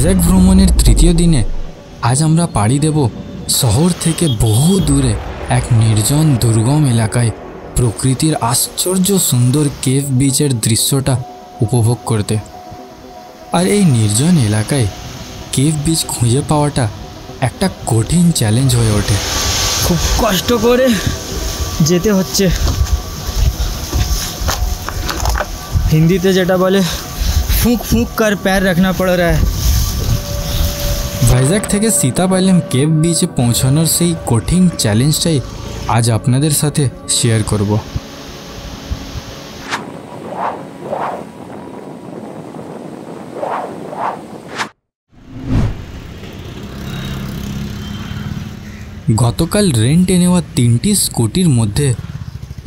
ভাইজ্যাক ভ্রমণের তৃতীয় দিনে আজ আমরা পাড়ি দেব শহর থেকে বহু দূরে এক নির্জন দুর্গম এলাকায় প্রকৃতির আশ্চর্য সুন্দর কেভ বিচের দৃশ্যটা উপভোগ করতে। আর এই নির্জন এলাকায় কেভ বিচ খুঁজে পাওয়াটা একটা কঠিন চ্যালেঞ্জ হয়ে ওঠে। খুব কষ্ট করে যেতে হচ্ছে, হিন্দিতে যেটা বলে ফুঁক ফুঁক कर पैर रखना पड़ रहा है। ভাইজ্যাক থেকে সীতাপাইলেম কেভ বিচে পৌঁছানোর সেই কঠিন চ্যালেঞ্জটাই আজ আপনাদের সাথে শেয়ার করব। গতকাল রেন্টে নেওয়া 3টি স্কুটির মধ্যে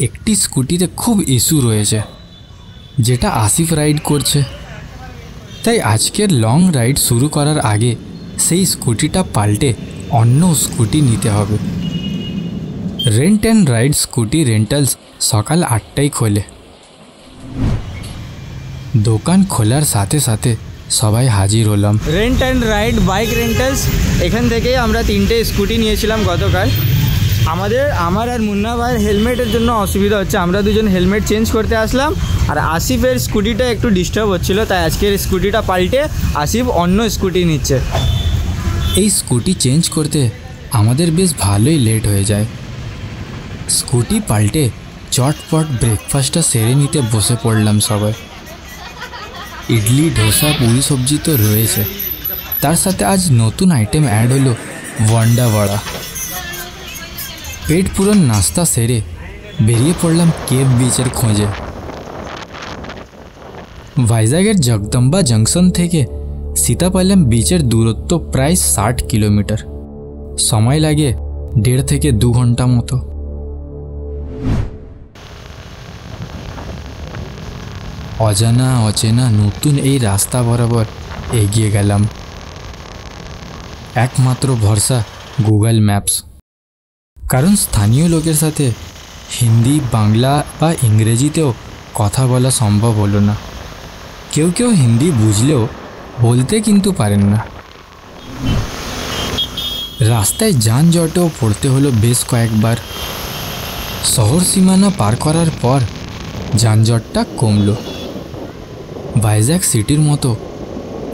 একটি স্কুটিতে খুব ইস্যু রয়েছে, যেটা আসিফ রাইড করছে। তাই আজকের লং রাইড শুরু করার আগে সেই স্কুটিটা পাল্টে অন্য স্কুটি নিতে হবে। Rent and ride scooty rentals সকাল 8টায় খোলে। দোকান খোলার সাথে সাথে সবাই হাজির হলাম। Rent and ride bike rentals, এখান থেকেই আমরা 3টে স্কুটি নিয়েছিলাম গতকাল। আমার আর মুন্না ভাইয়ের হেলমেটের জন্য অসুবিধা হচ্ছে, আমরা দুজন হেলমেট চেঞ্জ করতে আসলাম। আর আসিফের স্কুটিটা একটু ডিস্টার্ব হচ্ছিলো, তাই আজকের স্কুটিটা পাল্টে আসিফ অন্য স্কুটি নিচ্ছে। এই স্কুটি চেঞ্জ করতে আমাদের বেশ ভালোই লেট হয়ে যায়। স্কুটি পাল্টে চটপট ব্রেকফাস্টটা সেরে নিতে বসে পড়লাম সবাই। ইডলি, ধোসা, পুরি, সবজি তো রয়েছে, তার সাথে আজ নতুন আইটেম অ্যাড হলো ওয়ান্ডা বড়া। পেট পুরন নাস্তা সেরে বেরিয়ে পড়লাম কেভ বিচের খোঁজে। ভাইজ্যাগের জগদম্বা জংশন থেকে সীতাপাইলেম বিচের দূরত্ব প্রায় 60 কিলোমিটার। সময় লাগে 1.5 থেকে 2 ঘন্টা মতো। অজানা অচেনা নতুন এই রাস্তা বরাবর এগিয়ে গেলাম। একমাত্র ভরসা গুগল ম্যাপস, কারণ স্থানীয় লোকের সাথে হিন্দি, বাংলা বা ইংরেজিতেও কথা বলা সম্ভব হলো না। কেউ কেউ হিন্দি বুঝলেও বলতে কিন্তু পারেন না। রাস্তায় যানজটেও পড়তে হলো বেশ কয়েকবার। শহর সীমানা পার করার পর যানজটটা কমলো। ভাইজ্যাক সিটির মতো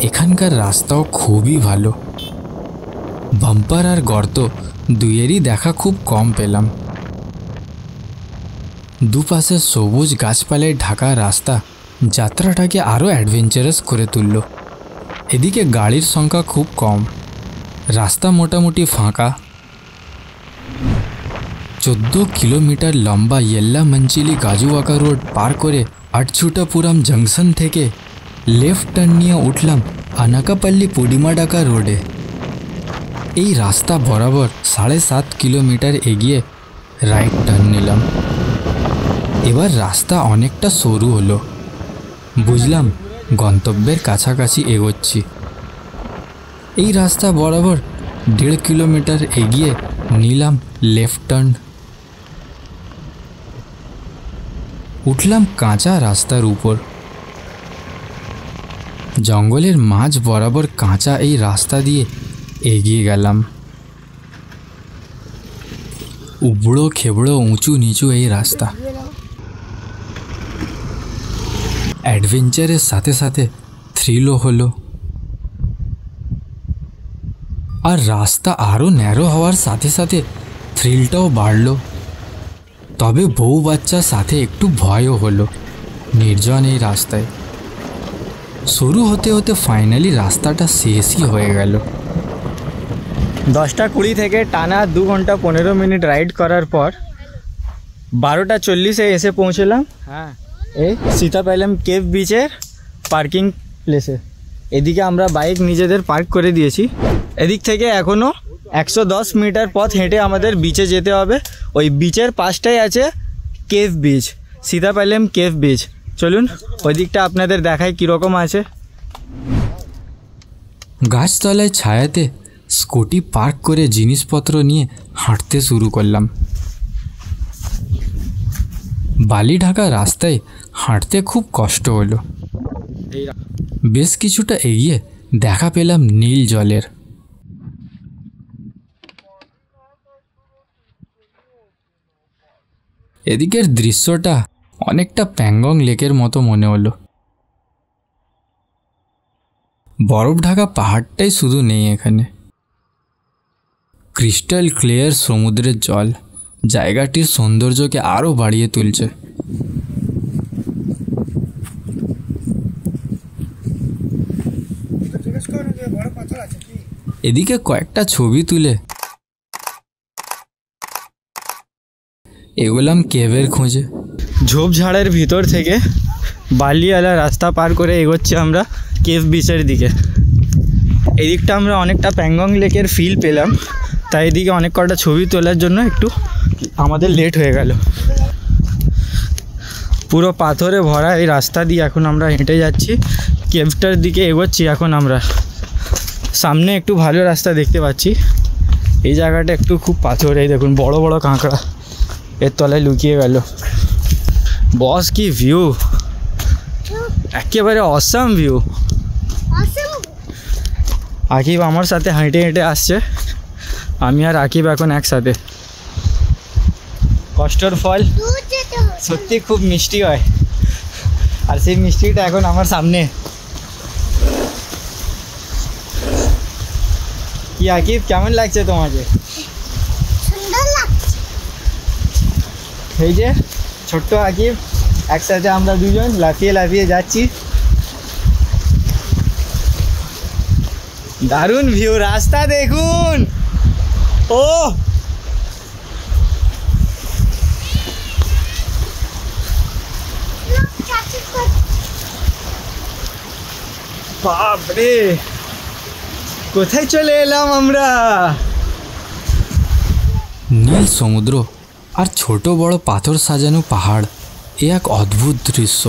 এখানকার রাস্তাও খুবই ভালো। বাম্পার আর গর্ত দুইয়েরই দেখা খুব কম পেলাম। দুপাশে সবুজ গাছপালায় ঢাকা রাস্তা যাত্রাটাকে আরও অ্যাডভেঞ্চারাস করে তুলল। এদিকে গাড়ির সংখ্যা খুব কম, রাস্তা মোটামুটি ফাঁকা। 14 কিলোমিটার লম্বা ইয়েল্লা মঞ্চিলি গাজুয়াকা রোড পার করে আটছুটাপুরম জংশন থেকে লেফট টার্ন নিয়ে উঠলাম আনাকাপল্লি পুডিমাডাকা রোডে। এই রাস্তা বরাবর 7.5 কিলোমিটার এগিয়ে রাইট টার্ন নিলাম। এবার রাস্তা অনেকটা সরু হলো, বুঝলাম গন্তব্যের কাছাকাছি এগোচ্ছি। এই রাস্তা বরাবর 1.5 কিলোমিটার এগিয়ে নিলাম লেফট টার্ন। উঠলাম কাঁচা রাস্তার উপর। জঙ্গলের মাঝ বরাবর কাঁচা এই রাস্তা দিয়ে এগিয়ে গেলাম। উবড়ো খেবড়ো উঁচু নিচু এই রাস্তা। অ্যাডভেঞ্চারের সাথে সাথে থ্রিলও হলো। আর রাস্তা আরও ন্যারো হওয়ার সাথে সাথে থ্রিলটাও বাড়লো। তবে বউ বাচ্চার সাথে একটু ভয়ও হলো নির্জন এই রাস্তায়। শুরু হতে হতে ফাইনালি রাস্তাটা শেষই হয়ে গেল। 10টা 20 থেকে টানা 2 ঘন্টা 15 মিনিট রাইড করার পর 12টা 40-এ এসে পৌঁছলাম। হ্যাঁ, এই সীতাপাইলেম কেভ বিচের পার্কিং প্লেসে। এদিকে আমরা বাইক নিজেদের পার্ক করে দিয়েছি। এদিক থেকে এখনও 110 মিটার পথ হেঁটে আমাদের বিচে যেতে হবে। ওই বিচের পাশটাই আছে কেভ বিচ, সীতাপাইলেম কেভ বিচ। চলুন ওই দিকটা আপনাদের দেখাই কীরকম আছে। গাছতলায় ছায়াতে স্কুটি পার্ক করে জিনিসপত্র নিয়ে হাঁটতে শুরু করলাম। বালি ঢাকা রাস্তায় হাঁটতে খুব কষ্ট হলো। বেশ কিছুটা এগিয়ে দেখা পেলাম নীল জলের। এদিকের দৃশ্যটা অনেকটা প্যাংগং লেকের মতো মনে হলো। বরফ ঢাকা পাহাড়টাই শুধু নেই এখানে, ক্রিস্টাল ক্লিয়ার সমুদ্রের জল জায়গাটির সৌন্দর্যকে আরও বাড়িয়ে তুলছে। এদিকে কয়েকটা ছবি তুলে এগোলাম কেভের খোঁজে। ঝোপঝাড়ের ভিতর থেকে বালিওয়ালা রাস্তা পার করে এগোচ্ছি আমরা কেভ বিচের দিকে। এদিকটা আমরা অনেকটা প্যাংগং লেকের ফিল পেলাম, তাই এদিকে অনেক কটা ছবি তোলার জন্য একটু আমাদের লেট হয়ে গেল। পুরো পাথরে ভরা এই রাস্তা দিয়ে এখন আমরা হেঁটে যাচ্ছি, কেভটার দিকে এগোচ্ছি। এখন আমরা সামনে একটু ভালো রাস্তা দেখতে পাচ্ছি। এই জায়গাটা একটু খুব পাথর, এই দেখুন বড় বড় কাঁকড়া এর তলায় লুকিয়ে গেল। বস কি ভিউ, একেবারে অসাম ভিউ। আকিব আমার সাথে হেঁটে হেঁটে আসছে, আমি আর আকিব এখন একসাথে। কষ্টর ফল সত্যি খুব মিষ্টি হয়, আর সেই মিষ্টিটা এখন আমার সামনে। কি আকিব, কেমন লাগছে তোমাকে? এই যে ছোট্ট আকিব, একসাথে আমরা দুজন লাফিয়ে লাফিয়ে যাচ্ছি। দারুণ ভিউ, রাস্তা দেখুন। ও বাপরে, কোথায় চলে এলাম আমরা? নীল সমুদ্র আর ছোট বড় পাথর সাজানো পাহাড়, এ এক অদ্ভুত দৃশ্য।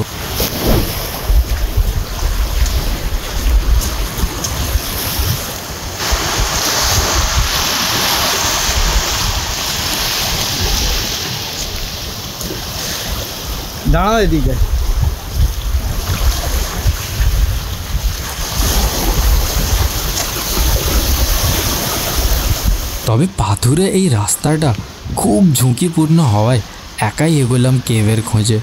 দাঁড়াও এদিকে। তবে পাথুরে এই রাস্তাটা খুব ঝুঁকিপূর্ণ হওয়ায় একাই এগোলাম কেভের খোঁজে।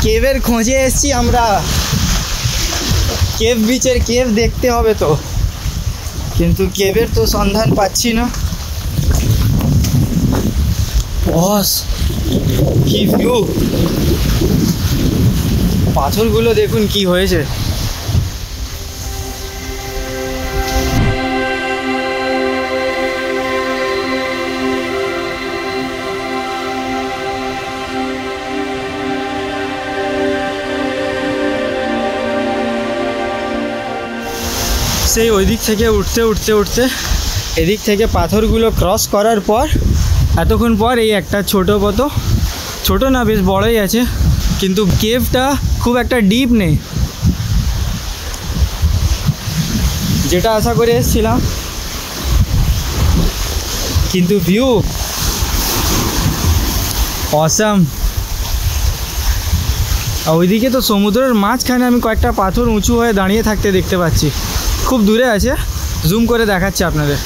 কেভের খোঁজে এসেছি আমরা। কেভ দেখতে হবে তো, কিন্তু কেভের তো সন্ধান পাচ্ছি না। বস কি ভিউ, পাথরগুলো দেখুন কি হয়েছে। সেই ওই দিক থেকে উঠতে উঠতে উঠতে এদিক থেকে পাথরগুলো ক্রস করার পর এতক্ষণ পর এই একটা ছোটো না বেশ বড়ই আছে, কিন্তু কেভটা খুব একটা ডিপ নেই, যেটা আশা করে এসেছিলাম। কিন্তু ভিউ অসাম। ওইদিকে তো সমুদ্রের মাঝখানে আমি কয়েকটা পাথর উঁচু হয়ে দাঁড়িয়ে থাকতে দেখতে পাচ্ছি, খুব দূরে আছে, জুম করে দেখাচ্ছি আপনাদের।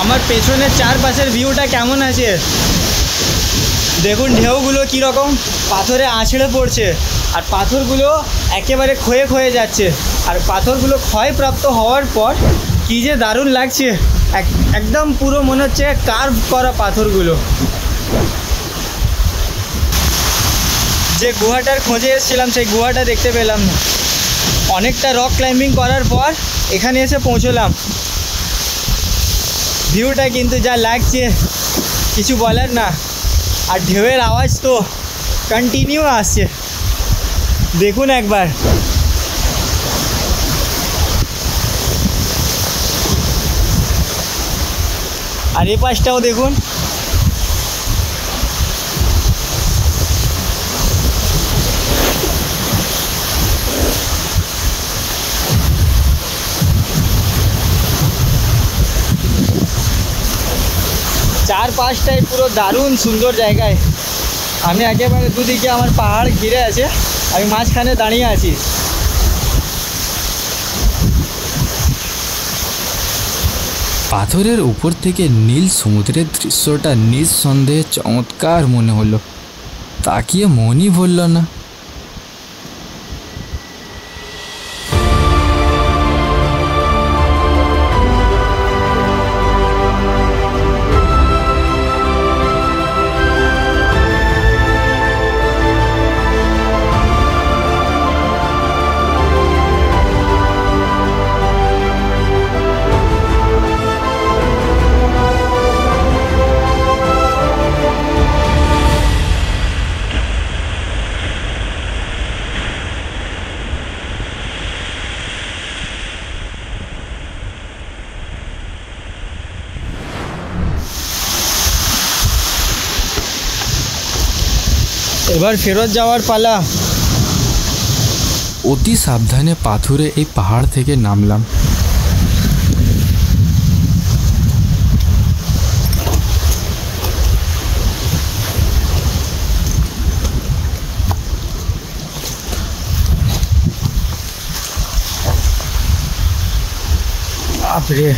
আমার পেছনের চারপাশের ভিউটা কেমন আছে দেখুন, ঢেউগুলো কীরকম পাথরে আছড়ে পড়ছে, আর পাথরগুলো একেবারে ক্ষয়ে ক্ষয়ে যাচ্ছে, আর পাথরগুলো ক্ষয়প্রাপ্ত হওয়ার পর কী যে দারুণ লাগছে, একদম পুরো মনে হচ্ছে কার্ভ করা পাথরগুলো। যে গুহাটার খোঁজে এসেছিলাম সেই গুহাটা দেখতে পেলাম না। অনেকটা রক ক্লাইম্বিং করার পর এখানে এসে পৌঁছলাম। ভিউটা কিন্তু যা লাগছে কিছু বলার না, আর ঢেউয়ের আওয়াজ তো কন্টিনিউ আসছে, দেখুন একবার। আর এই পাশটাও দেখুন, চারপাশটাই পুরো দারুণ সুন্দর জায়গায়। আমি একেবারে দুদিকে আমার পাহাড় ঘিরে আছে, আমি মাঝখানে দাঁড়িয়ে আছি। পাথরের উপর থেকে নীল সমুদ্রের দৃশ্যটা নিঃসন্দেহে চমৎকার মনে হলো, তাকিয়ে মনই ভরল না। এবার ফেরত যাওয়ার পালা। অতি সাবধানে পাথুরে এই পাহাড় থেকে নামলাম। বাপরে,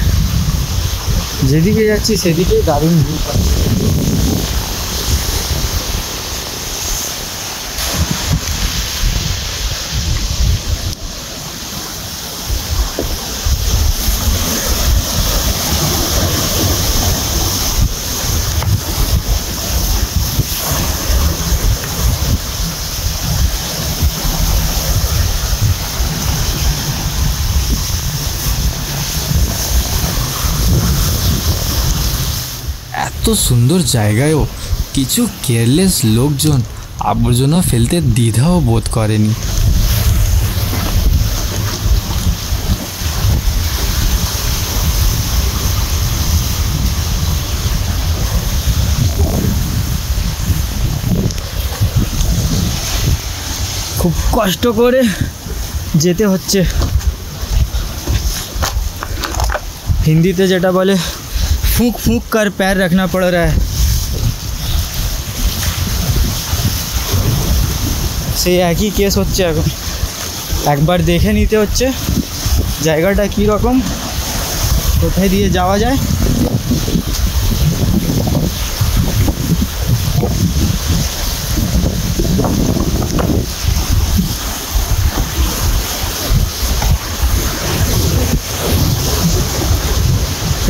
যেদিকে যাচ্ছি সেদিকেই দারুণ ভিউ পাচ্ছি। এত সুন্দর জায়গায়ও কিছু কেয়ারলেস লোকজন আবর্জনা ফেলতে দ্বিধাও বোধ করেনি। খুব কষ্ট করে যেতে হচ্ছে, হিন্দিতে যেটা বলে फूंक फूंक कर पैर रखना पड़ रहा है। সেই একই কেস হচ্ছে এখন, একবার দেখে নিতে হচ্ছে জায়গাটা কী রকম, কোথায় দিয়ে যাওয়া যায়।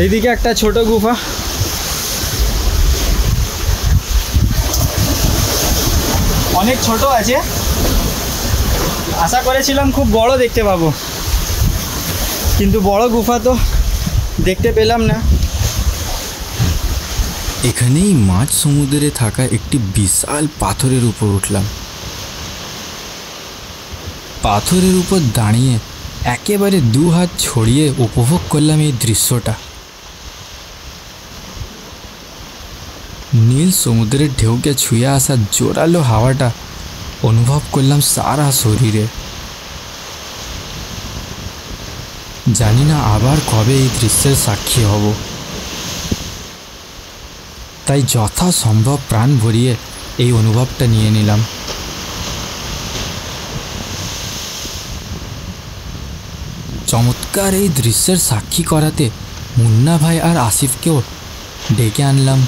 এইদিকে একটা ছোট গুফা, অনেক ছোট আছে, আশা করেছিলাম খুব বড় দেখতে পাবো, কিন্তু বড় গুফা তো দেখতে পেলাম না। এখানেই মাঝ সমুদ্রে থাকা একটি বিশাল পাথরের উপর উঠলাম। পাথরের উপর দাঁড়িয়ে একেবারে দু হাত ছড়িয়ে উপভোগ করলাম এই দৃশ্যটা। নীল সমুদ্রের ঢেউকে ছুঁয়ে আসা জোরালো হাওয়াটা অনুভব করলাম সারা শরীরে। জানি না আবার কবে এই দৃশ্যের সাক্ষী হব, তাই যথাসম্ভব প্রাণ ভরিয়ে এই অনুভবটা নিয়ে নিলাম। চমৎকার এই দৃশ্যের সাক্ষী করাতে মুন্না ভাই আর আসিফকেও ডেকে আনলাম।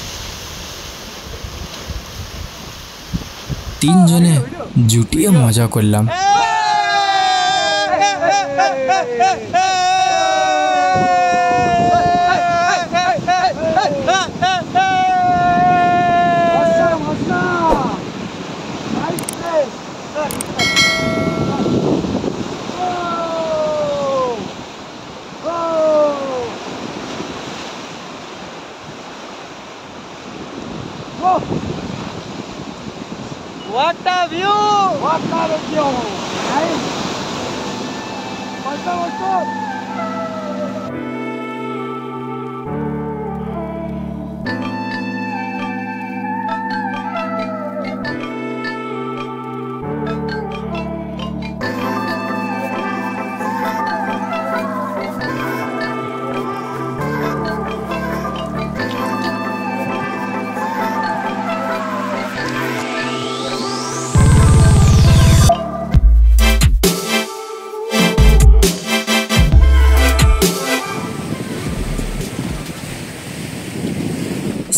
তিনজনে জুটিয়ে মজা করলাম। What a view! What a view! Nice! What's up?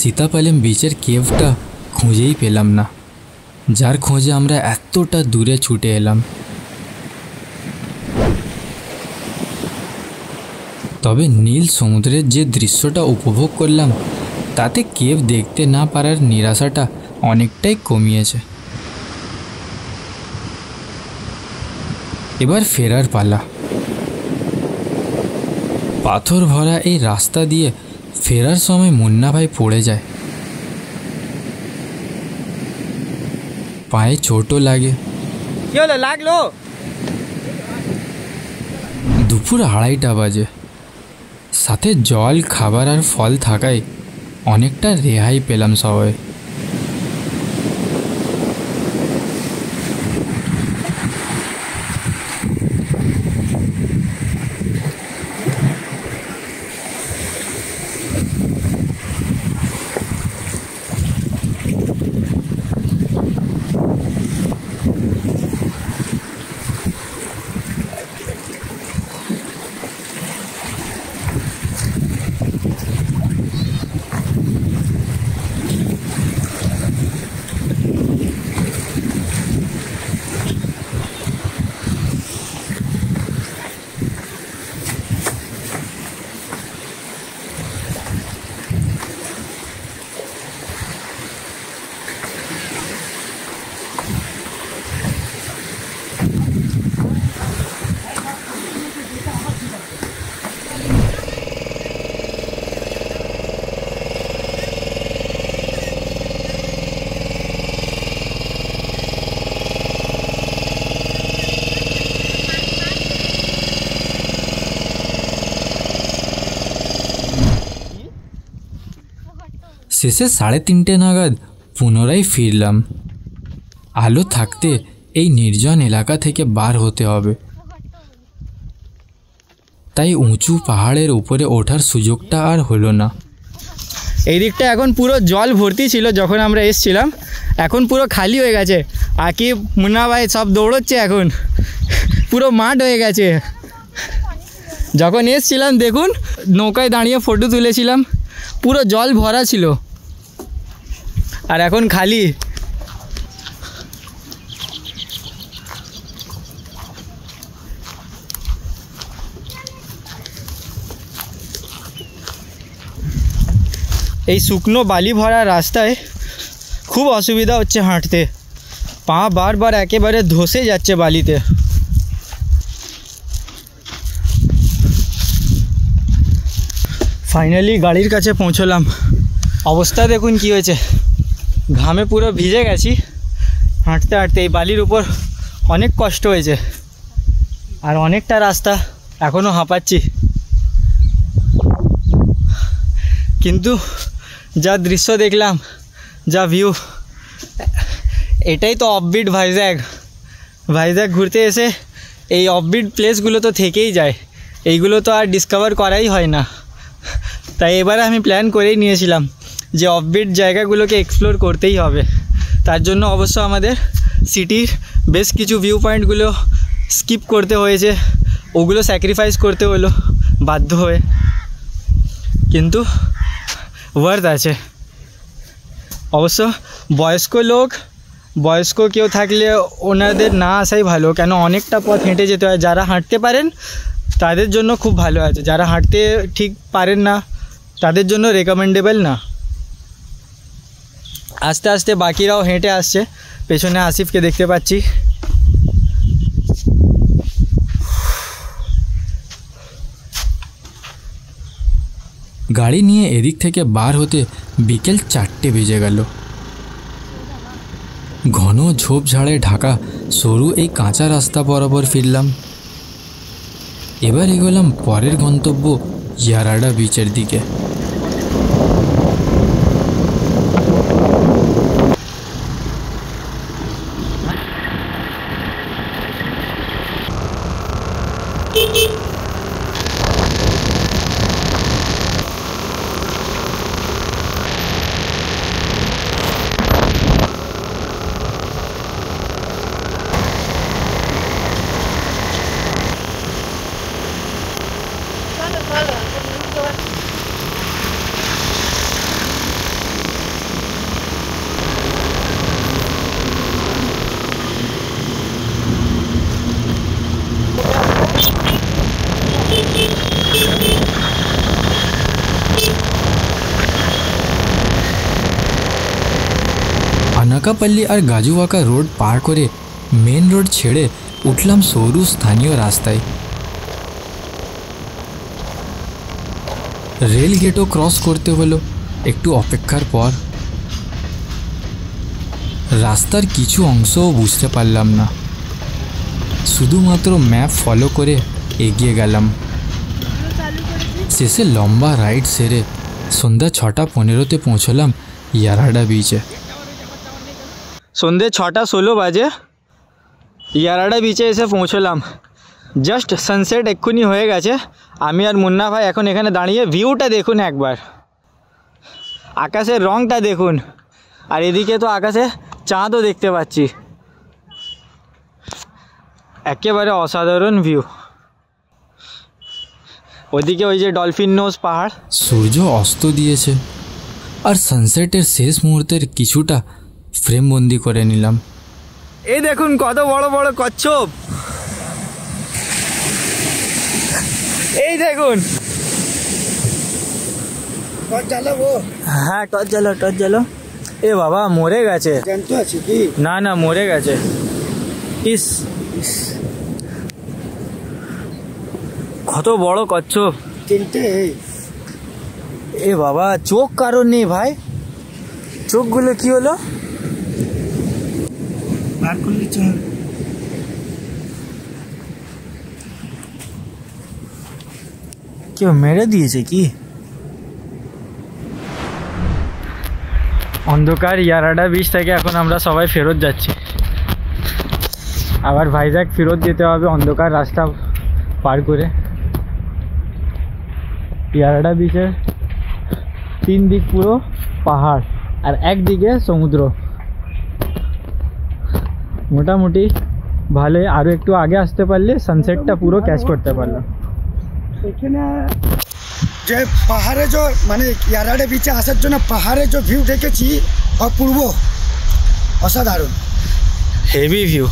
সীতাপালেম বিচের কেভটা খুঁজেই পেলাম না, যার খোঁজে আমরা এতটা দূরে ছুটে এলাম। তবে নীল সমুদ্রের যে দৃশ্যটা উপভোগ করলাম তাতে কেভ দেখতে না পারার নিরাশাটা অনেকটাই কমিয়েছে। এবার ফেরার পালা। পাথর ভরা এই রাস্তা দিয়ে ফেরার সময় মুন্না ভাই পড়ে যায়, পায়ে চোটও লাগে। কি হলো, লাগলো? দুপুর 2:30 বাজে। সাথে জল, খাবার আর ফল থাকায় অনেকটা রেহাই পেলাম সবাই। শেষে 3:30 নাগাদ পুনরায় ফিরলাম। আলো থাকতে এই নির্জন এলাকা থেকে বার হতে হবে, তাই উঁচু পাহাড়ের উপরে ওঠার সুযোগটা আর হলো না। এই দিকটা এখন পুরো জল ভর্তি ছিল যখন আমরা এসছিলাম, এখন পুরো খালি হয়ে গেছে। আকিব, মুন্না ভাই সব দৌড়চ্ছে, এখন পুরো মাঠ হয়ে গেছে। যখন এসছিলাম দেখুন নৌকায় দাঁড়িয়ে ফটো তুলেছিলাম, পুরো জল ভরা ছিল, আর এখন খালি। এই শুকনো বালি ভরা রাস্তায় খুব অসুবিধা হচ্ছে হাঁটতে, পা বারবার একেবারে ধসে যাচ্ছে বালিতে। ফাইনালি গাড়ির কাছে পৌঁছলাম। অবস্থা দেখুন কি হয়েছে, ঘামে পুরো ভিজে গেছি হাঁটতে হাঁটতে। এই বালির উপর অনেক কষ্ট হয়েছে, আর অনেকটা রাস্তা এখনও হাঁপাচ্ছি, কিন্তু যা দৃশ্য দেখলাম, যা ভিউ, এটাই তো অফবিট ভাইজ্যাগ। ভাইজ্যাগ ঘুরতে এসে এই অফবিট প্লেসগুলো তো থেকেই যায়, এইগুলো তো আর ডিসকভার করাই হয় না। তাই এবারে আমি প্ল্যান করেই নিয়েছিলাম যে অফবিট জায়গাগুলোকে এক্সপ্লোর করতেই হবে। তার জন্য অবশ্য আমাদের সিটির বেশ কিছু ভিউ পয়েন্টগুলো স্কিপ করতে হয়েছে, ওগুলো স্যাক্রিফাইস করতে হলো বাধ্য হয়ে, কিন্তু ওয়ার্থ আছে। অবশ্য বয়স্ক কেউ থাকলে ওনাদের না আসাই ভালো, কেন অনেকটা পথ হেঁটে যেতে হয়। যারা হাঁটতে পারেন তাদের জন্য খুব ভালো আছে, যারা হাঁটতে ঠিক পারেন না তাদের জন্য রেকমেন্ডেবল না। আস্তে আস্তে বাকিরাও হেঁটে আসছে, পেছনে আসিফকে দেখতে পাচ্ছি। গাড়ি নিয়ে এদিক থেকে বার হতে বিকেল 4টে বেজে গেল। ঘন ঝোপঝাড়ে ঢাকা সরু এই কাঁচা রাস্তা বরাবর ফিরলাম। এবার এগোলাম পরের গন্তব্য ইয়ারাডা বিচের দিকে। আনাকাপল্লি আর গাজুওয়াকা রোড পার করে মেন রোড ছেড়ে উঠলাম সরু স্থানীয় রাস্তায়। রেল গেটও ক্রস করতে হলো একটু অপেক্ষার পর। রাস্তার কিছু অংশও বুঝতে পারলাম না, শুধুমাত্র ম্যাপ ফলো করে এগিয়ে গেলাম। শেষে লম্বা রাইড সেরে সন্ধ্যা 6:15 পৌঁছলাম ইয়ারাডা বিচে। সন্ধ্যে 6:16 বাজে ইয়ারাডা বিচে এসে পৌঁছলাম। জাস্ট সানসেট এক্ষুনি হয়ে গেছে। আমি আর মুন্না ভাই এখন এখানে দাঁড়িয়ে ভিউটা দেখুন একবার, আকাশের রংটা দেখুন, আর এদিকে তো আকাশে চাঁদও দেখতে পাচ্ছি। একেবারে অসাধারণ ভিউ। ওদিকে ওই যে ডলফিন নোজ পাহাড়। সূর্য অস্ত দিয়েছে আর সানসেটের শেষ মুহূর্তের কিছুটা ফ্রেমবন্দি করে নিলাম। এই দেখুন কত বড় বড় কচ্ছপ, এই দেখুন। হ্যাঁ টর্চ জ্বালো। এ বাবা মরে গেছে। না না মরে গেছে। ইস কত বড় কচ্ছপ। এ বাবা চোখ কারণ নেই ভাই, চোখগুলো কি হলো? কেউ মেরে দিয়েছে কি? অন্ধকার ইয়ারাডা বিচ থেকে এখন আমরা সবাই ফেরত যাচ্ছি। আবার ভাইজ্যাগ ফেরত যেতে হবে অন্ধকার রাস্তা পার করে। ইয়ারাডা বিচের 3 দিক পুরো পাহাড় আর একদিকে সমুদ্র। মোটামুটি ভালোই, আরও একটু আগে আসতে পারলে সানসেটটা পুরো ক্যাচ করতে পারলাম। এখানে যে পাহাড়ে যে মানে ইয়ারাডা বিচে আসার জন্য পাহাড়ে যে ভিউ দেখেছি অপূর্ব, অসাধারণ, হেভি ভিউ।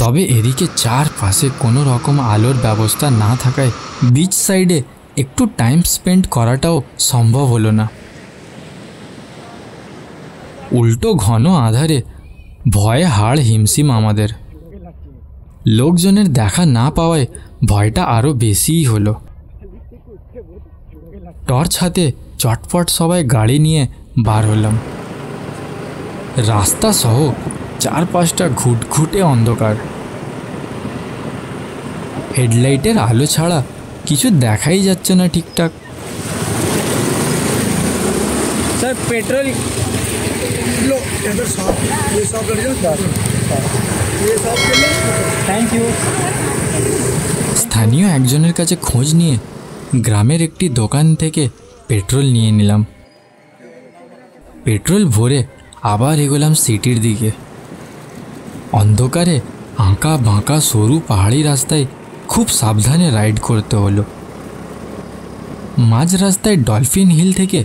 তবে এদিকে চারপাশে কোনো রকম আলোর ব্যবস্থা না থাকায় বিচ সাইডে একটু টাইম স্পেন্ড করাটাও সম্ভব হলো না। উল্টো ঘন আধারে ভয়ে হাড় হিমশিম আমাদের। লোকজনের দেখা না পাওয়ায় ভয়টা আরও বেশিই হলো। টর্চ হাতে চটপট সবাই গাড়ি নিয়ে বার হলাম। রাস্তা সহ চারপাশটা ঘুটঘুটে অন্ধকার। হেডলাইটের আলো ছাড়া কিছু দেখাই যাচ্ছে না ঠিকঠাক। Sir petrol thank you. স্থানীয় একজনের কাছে খোঁজ নিয়ে গ্রামের একটি দোকান থেকে পেট্রোল নিয়ে নিলাম। পেট্রোল ভরে আবার এগোলাম সিটির দিকে। অন্ধকারে আঁকা বাঁকা সরু পাহাড়ি রাস্তায় খুব সাবধানে রাইড করতে হলো। মাঝ রাস্তায় ডলফিন হিল থেকে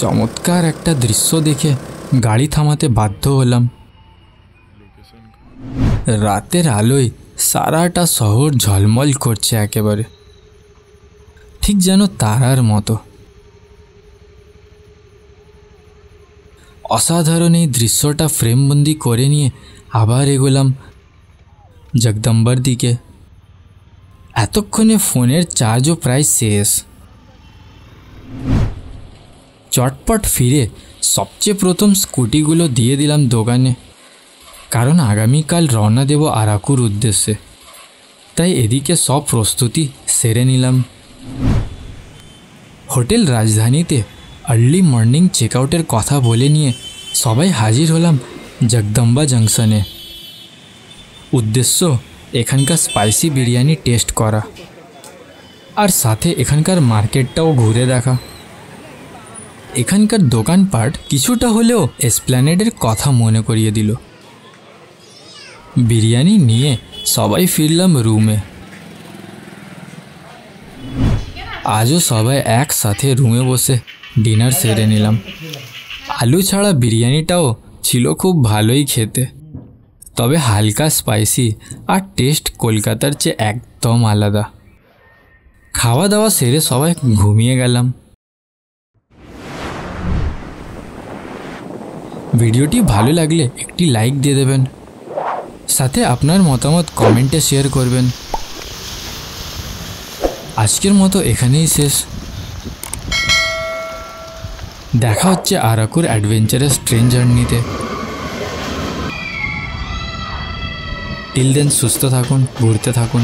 চমৎকার একটা দৃশ্য দেখে গাড়ি থামাতে বাধ্য হলাম। রাতের আলোয় সারাটা শহর ঝলমল করছে একেবারে, ঠিক যেন তারার মতো। অসাধারণ এই দৃশ্যটা ফ্রেমবন্দি করে নিয়ে আবার এগোলাম জগদম্বার দিকে। এতক্ষণে ফোনের চার্জও প্রায় শেষ। চটপট ফিরে সবচেয়ে প্রথম স্কুটিগুলো দিয়ে দিলাম দোকানে, কারণ আগামীকাল রওনা দেব আরাকুর উদ্দেশ্যে। তাই এদিকে সব প্রস্তুতি সেরে নিলাম। হোটেল রাজধানীতে আর্লি মর্নিং চেকআউটের কথা বলে নিয়ে সবাই হাজির হলাম জগদম্বা জংশনে। উদ্দেশ্য এখানকার স্পাইসি বিরিয়ানি টেস্ট করা, আর সাথে এখানকার মার্কেটটাও ঘুরে দেখা। এখানকার দোকানপাট কিছুটা হলেও এসপ্ল্যানেডের কথা মনে করিয়ে দিল। বিরিয়ানি নিয়ে সবাই ফিরলাম রুমে। আজও সবাই একসাথে রুমে বসে ডিনার সেরে নিলাম। আলু ছাড়া বিরিয়ানিটাও ছিল খুব ভালোই খেতে, তবে হালকা স্পাইসি আর টেস্ট কলকাতার চেয়ে একদম আলাদা। খাওয়া দাওয়া সেরে সবাই ঘুমিয়ে গেলাম। ভিডিওটি ভালো লাগলে একটি লাইক দিয়ে দেবেন, সাথে আপনার মতামত কমেন্টে শেয়ার করবেন। আজকের মতো এখানেই শেষ। দেখা হচ্ছে আরাকুর অ্যাডভেঞ্চারাস ট্রেন জার্নিতে। টিল দেন সুস্থ থাকুন, ঘুরতে থাকুন।